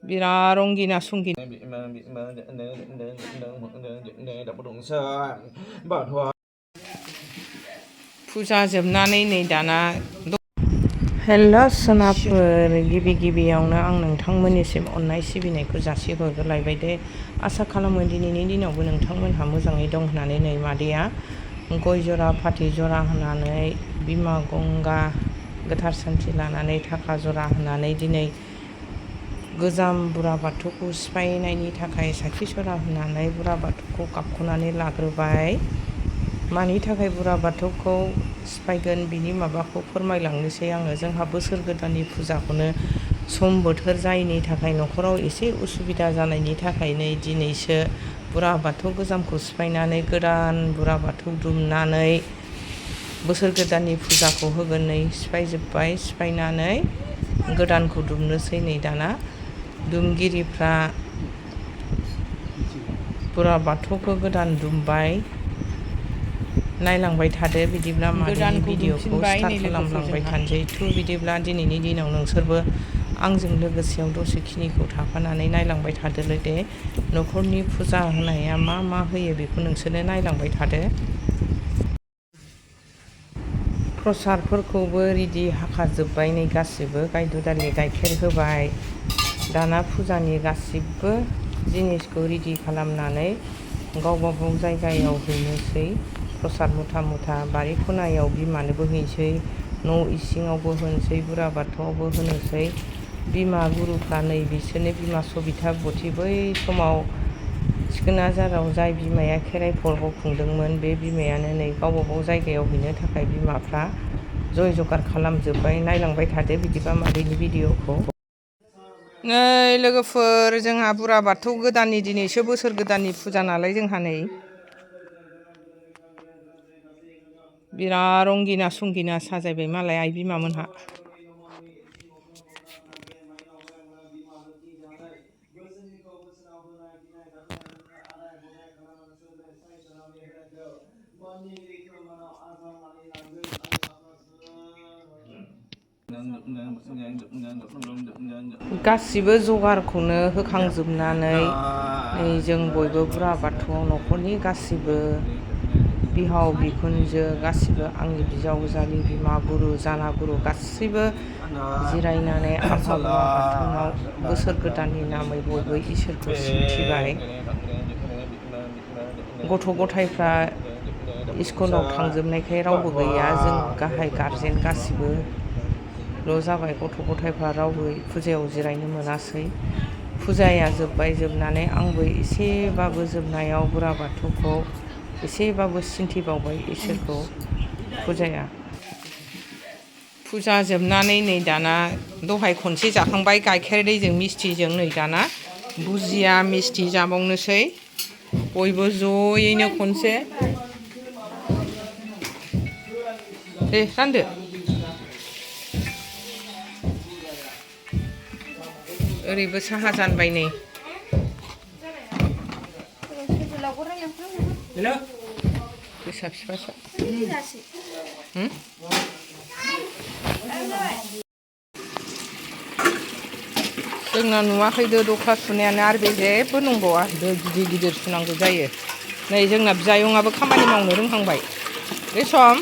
बिराद रंगिना संगिना फुजा जोबनानै नै दाना हेल' सोनाबफोर गिबियावनो आं नोंथांमोननिसिम अननाय सिबिनायखौ जासिहरग्रोलायबाय दे। आसा खालामो दिनैनि दिनावबो नोंथांमोनहा मोजाङै दं होननानै। नै मादैया गय जरा फाथै जरा होनानै बिमा गंगा गोथार सान्थि लानानै थाखा जरा होनानै दिनै गोजाम बुरा बाथौखौ सिफायनायनि थाखाय साखि सरा होनानै बुरा बाथौखौ गाबख'नानै लाग्रोबाय। मानि थाखाय बुरा बाथौखौ सिफायगोन बिनि माबाखौ फोरमायलांनोसै आङो। जोंहा बोसोर गोदाननि फुजाखौनो सम बोथोर जायैनि थाखाय न'खराव एसे उसुबिदा जानायनि थाखायनो दिनैसो बुरा बाथौ गोजामखौ सिफायनानै गोदान बुरा बाथौ दुमनानै बोसोर गोदाननि फुजाखौ होगोन। नै सिफायजोब्बाय, सिफायनानै गोदानखौ दुमनोसै। नै दाना दुमगिरिफ्रा बुरा बाथौखौ गोदान दुमबाय। नायलांबाय थादो बिदिब्ला मादैनि भिडिअखौ स्टार्ट खालामलांबाय थानोसै। बिदिब्ला दिनैनि दिनाव नोंसोरबो आंजों लोगोसेयाव दसेखिनिखौ थाफानानै नायलांबाय थादोलै दे। न'खरनि फुजा होनाया मा होयो बेखौ नोंसोरो नायलांबाय थादो। प्रसादफोरखौबो रेडि हाखाजोब्बाय नै गासिबो। गाय दुदालि गाइखेर होबाय। दाना फुजानि गासिबो जिनिसखौ रेडि खालामनानै गावबा गाव जायगायाव हैनोसै। प्रसाद मुथा मुथा बारि खनायाव बिमानोबो हैनोसै, न' इसिङावबो होनोसै, बुरा बाथौआवबो होनोसै। बिमा गुरुफ्रा नै बिसोरनो बिमा सबिता बथि बै समाव सिखोनाझाराव जाय बिमाया खेराइ फोरबो खुंदोंमोन बे बिमायानो नै गावबा गाव जायगायाव हैनो थाखाय बिमाफ्रा जय जगार खालामजोब्बाय। नायलांबाय थादो बिदिबा मादैनि भिडिअखौ। नै लोगोफोर जोंहा बुरा बाथौ गोदाननि दिनैसो बोसोर गोदाननि फुजा नालाय जोंहा नै बिराद रंगिना संगिना साजायबाय मालाय आइ बिमामोनहा। गासिबो जगारखौनो होखांजोबनानै नै जों बयबो बुरा बाथौआव न'खरनि गासिबो बिहाव बिखुनजो गासिबो आंनि बिजावजालि बिमा गुरु जानागुरु गासैबो जिरायनानै आफा बुरा बाथौनाव बोसोर गोदाननि नामै बयबो इसोरखौ सिबिबाय। गथ' गथायफ्रा स्कुलाव थांजोबनायखाय रावबो गैया। जों गाहाय गारजेन गासिबोल' जाबाय। गथ' गथायफ्रा रावबो फुजायाव जिरायनो मोनासै। फुजाया जोब्बाय। जोबनानै आंबो एसेबाबो जोबनायाव बुरा बाथौखौ एसेबाबो सिन्थिबावबाय इसोरखौ। फुजा जोबनानै नै दाना दहाय खनसे जाखांबाय गाइखेर दैजों मिस्थिजों। नै दाना बुजिया मिस्थि जाबावनोसै बयबो ज'यैनो खनसे। दे रानदो। ओरैबो साहा जानबाय नै। गोसा फिफासो। जोंना नुवाखै दो दख्ला सुनायानो आरो बे जेबो नंबावा। दो गिदिर गिदिर सुनांगौ जायो। नै जोंना बिजायंआबो खामानि मावनो रोंहांबाय। बे सम